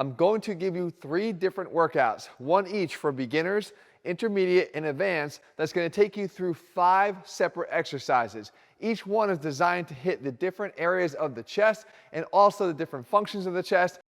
I'm going to give you 3 different workouts, one each for beginners, intermediate, and advanced, that's going to take you through 5 separate exercises. Each one is designed to hit the different areas of the chest and also the different functions of the chest.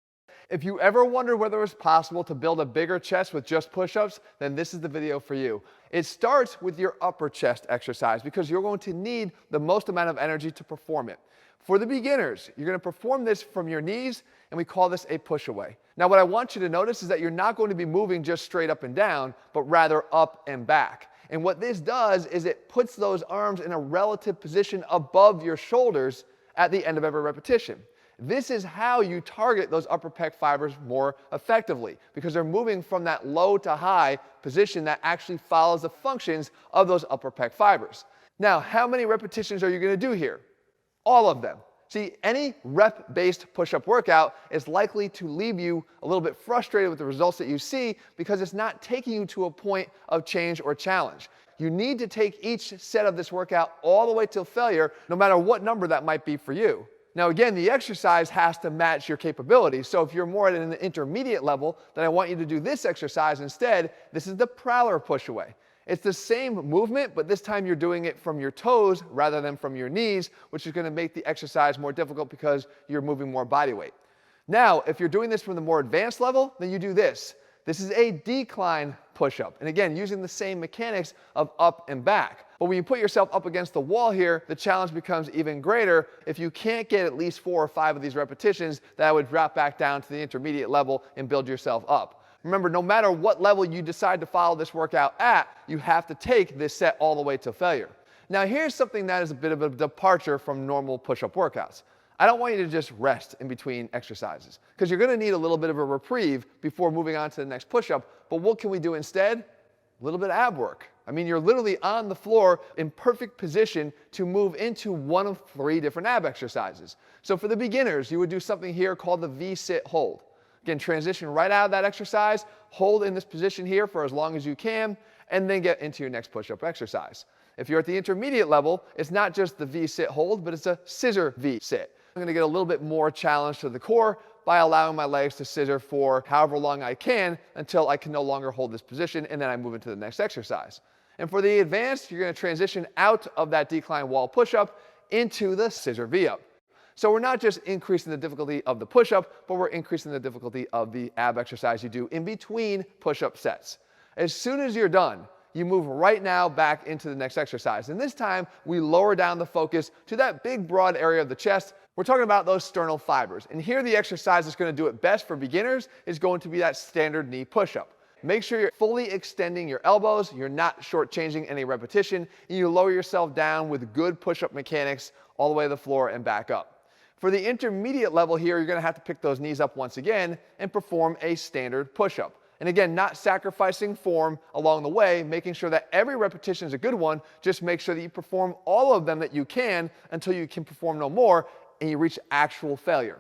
If you ever wondered whether it was possible to build a bigger chest with just push-ups, then this is the video for you. It starts with your upper chest exercise because you're going to need the most amount of energy to perform it. For the beginners, you're going to perform this from your knees, and we call this a push-away. Now what I want you to notice is that you're not going to be moving just straight up and down, but rather up and back. And what this does is it puts those arms in a relative position above your shoulders at the end of every repetition. This is how you target those upper pec fibers more effectively because they're moving from that low to high position that actually follows the functions of those upper pec fibers. Now, how many repetitions are you going to do here? All of them. See, any rep-based push-up workout is likely to leave you a little bit frustrated with the results that you see because it's not taking you to a point of change or challenge. You need to take each set of this workout all the way till failure, no matter what number that might be for you. Now again, the exercise has to match your capabilities. So if you're more at an intermediate level, then I want you to do this exercise instead. This is the prowler push-away. It's the same movement, but this time you're doing it from your toes rather than from your knees, which is going to make the exercise more difficult because you're moving more body weight. Now, if you're doing this from the more advanced level, then you do this. This is a decline push-up. And again, using the same mechanics of up and back. But when you put yourself up against the wall here, the challenge becomes even greater. If you can't get at least 4 or 5 of these repetitions, that would drop back down to the intermediate level and build yourself up. Remember, no matter what level you decide to follow this workout at, you have to take this set all the way to failure. Now here's something that is a bit of a departure from normal push-up workouts. I don't want you to just rest in between exercises because you're going to need a little bit of a reprieve before moving on to the next push-up. But what can we do instead? A little bit of ab work. I mean, you're literally on the floor in perfect position to move into one of 3 different ab exercises. So for the beginners, you would do something here called the V-sit hold. Again, transition right out of that exercise, hold in this position here for as long as you can, and then get into your next push-up exercise. If you're at the intermediate level, it's not just the V-sit hold, but it's a scissor V-sit. I'm going to get a little bit more challenge to the core by allowing my legs to scissor for however long I can until I can no longer hold this position, and then I move into the next exercise. And for the advanced, you're going to transition out of that decline wall push-up into the scissor V-up. So we're not just increasing the difficulty of the push-up, but we're increasing the difficulty of the ab exercise you do in between push-up sets. As soon as you're done, you move right now back into the next exercise. And this time, we lower down the focus to that big, broad area of the chest. We're talking about those sternal fibers. And here, the exercise that's going to do it best for beginners is going to be that standard knee push-up. Make sure you're fully extending your elbows, you're not shortchanging any repetition, and you lower yourself down with good push-up mechanics all the way to the floor and back up. For the intermediate level here, you're going to have to pick those knees up once again and perform a standard push-up. And again, not sacrificing form along the way, making sure that every repetition is a good one. Just make sure that you perform all of them that you can until you can perform no more and you reach actual failure.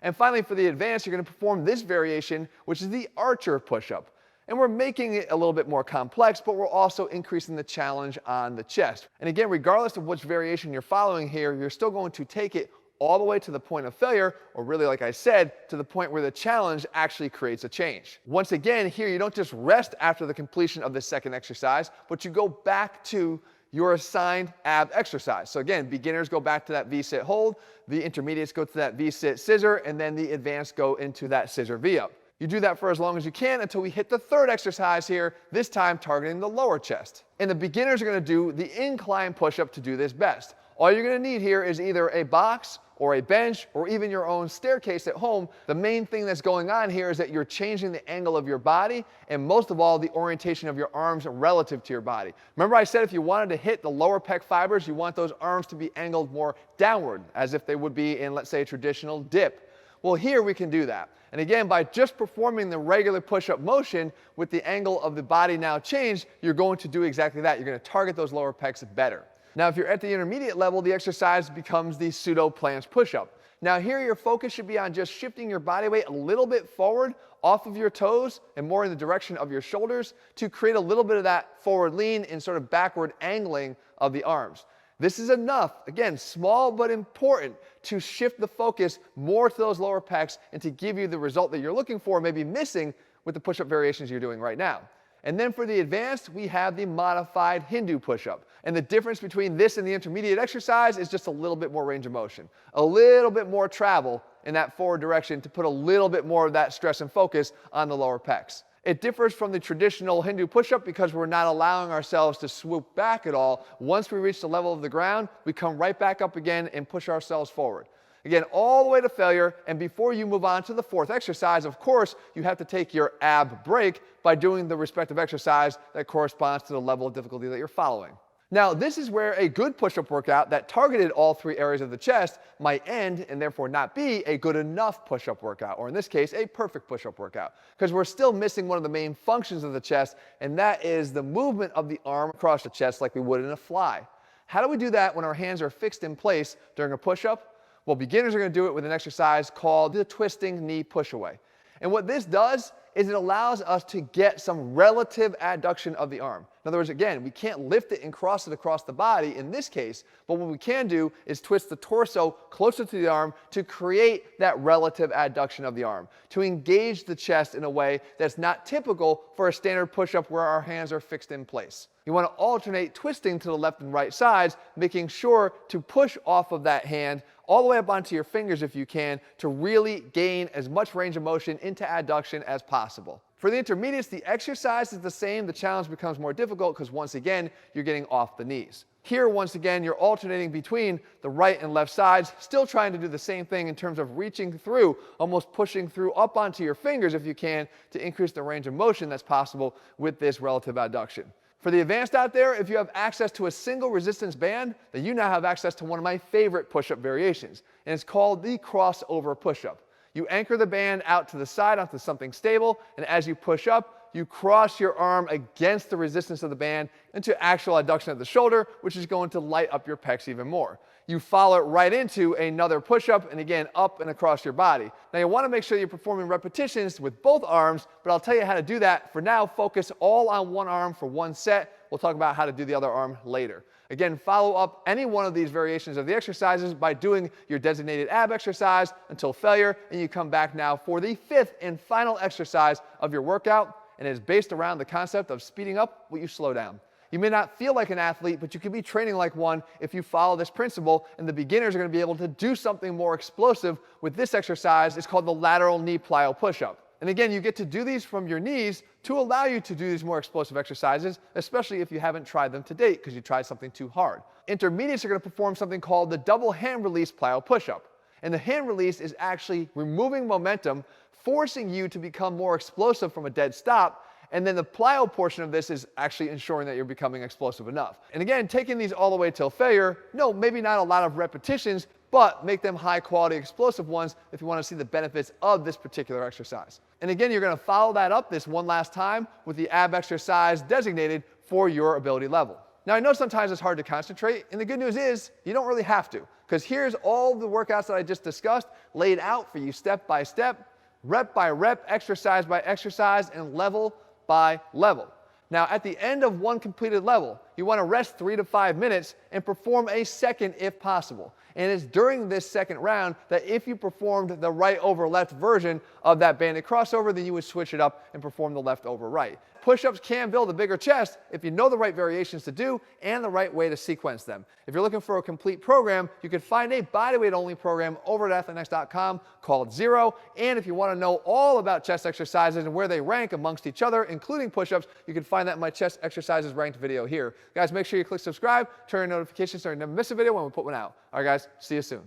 And finally, for the advanced, you're going to perform this variation, which is the archer push-up. And we're making it a little bit more complex, but we're also increasing the challenge on the chest. And again, regardless of which variation you're following here, you're still going to take it all the way to the point of failure, or really, like I said, to the point where the challenge actually creates a change. Once again, here you don't just rest after the completion of the second exercise, but you go back to your assigned ab exercise. So again, beginners go back to that V-sit hold, the intermediates go to that V-sit scissor, and then the advanced go into that scissor V-up. You do that for as long as you can until we hit the third exercise here, this time targeting the lower chest. And the beginners are going to do the incline push-up to do this best. All you're going to need here is either a box or a bench or even your own staircase at home. The main thing that's going on here is that you're changing the angle of your body and most of all the orientation of your arms relative to your body. Remember I said if you wanted to hit the lower pec fibers, you want those arms to be angled more downward as if they would be in, let's say, a traditional dip. Well, here we can do that. And again, by just performing the regular push-up motion with the angle of the body now changed, you're going to do exactly that. You're going to target those lower pecs better. Now, if you're at the intermediate level, the exercise becomes the pseudo planche push-up. Now here, your focus should be on just shifting your body weight a little bit forward off of your toes and more in the direction of your shoulders to create a little bit of that forward lean and sort of backward angling of the arms. This is enough, again, small but important, to shift the focus more to those lower pecs and to give you the result that you're looking for, maybe missing with the push-up variations you're doing right now. And then for the advanced, we have the modified Hindu push-up. And the difference between this and the intermediate exercise is just a little bit more range of motion, a little bit more travel in that forward direction to put a little bit more of that stress and focus on the lower pecs. It differs from the traditional Hindu push-up because we're not allowing ourselves to swoop back at all. Once we reach the level of the ground, we come right back up again and push ourselves forward. Again, all the way to failure, and before you move on to the fourth exercise, of course, you have to take your ab break by doing the respective exercise that corresponds to the level of difficulty that you're following. Now, this is where a good push-up workout that targeted all three areas of the chest might end and therefore not be a good enough push-up workout, or in this case, a perfect push-up workout, because we're still missing one of the main functions of the chest, and that is the movement of the arm across the chest like we would in a fly. How do we do that when our hands are fixed in place during a push-up? Well, beginners are going to do it with an exercise called the twisting knee push-away. And what this does is it allows us to get some relative adduction of the arm. In other words, again, we can't lift it and cross it across the body in this case, but what we can do is twist the torso closer to the arm to create that relative adduction of the arm, to engage the chest in a way that's not typical for a standard push-up where our hands are fixed in place. You want to alternate twisting to the left and right sides, making sure to push off of that hand all the way up onto your fingers if you can, to really gain as much range of motion into adduction as possible. For the intermediates, the exercise is the same. The challenge becomes more difficult because once again, you're getting off the knees. Here, once again, you're alternating between the right and left sides, still trying to do the same thing in terms of reaching through, almost pushing through up onto your fingers if you can, to increase the range of motion that's possible with this relative adduction. For the advanced out there, if you have access to a single resistance band, then you now have access to one of my favorite push-up variations, and it's called the crossover push-up. You anchor the band out to the side onto something stable, and as you push up, you cross your arm against the resistance of the band into actual adduction of the shoulder, which is going to light up your pecs even more. You follow it right into another push-up, and again, up and across your body. Now, you want to make sure you're performing repetitions with both arms, but I'll tell you how to do that. For now, focus all on one arm for one set. We'll talk about how to do the other arm later. Again, follow up any one of these variations of the exercises by doing your designated ab exercise until failure, and you come back now for the fifth and final exercise of your workout, and it is based around the concept of speeding up what you slow down. You may not feel like an athlete, but you can be training like one if you follow this principle, and the beginners are going to be able to do something more explosive with this exercise. It's called the lateral knee plyo push-up. And again, you get to do these from your knees to allow you to do these more explosive exercises, especially if you haven't tried them to date because you tried something too hard. Intermediates are going to perform something called the double hand release plyo push-up. And the hand release is actually removing momentum, forcing you to become more explosive from a dead stop. And then the plyo portion of this is actually ensuring that you're becoming explosive enough. And again, taking these all the way till failure, no, maybe not a lot of repetitions, but make them high quality explosive ones if you want to see the benefits of this particular exercise. And again, you're going to follow that up this one last time with the ab exercise designated for your ability level. Now, I know sometimes it's hard to concentrate, and the good news is you don't really have to, because here's all the workouts that I just discussed laid out for you step by step, rep by rep, exercise by exercise, and level by level. Now, at the end of one completed level, you want to rest 3 to 5 minutes and perform a second if possible. And it's during this second round that if you performed the right over left version of that banded crossover, then you would switch it up and perform the left over right. Push-ups can build a bigger chest if you know the right variations to do and the right way to sequence them. If you're looking for a complete program, you can find a bodyweight only program over at ATHLEAN-X.com called Zero. And if you want to know all about chest exercises and where they rank amongst each other, including push-ups, you can find that in my chest exercises ranked video here. Guys, make sure you click subscribe, turn on notifications so you never miss a video when we put one out. All right, guys, see you soon.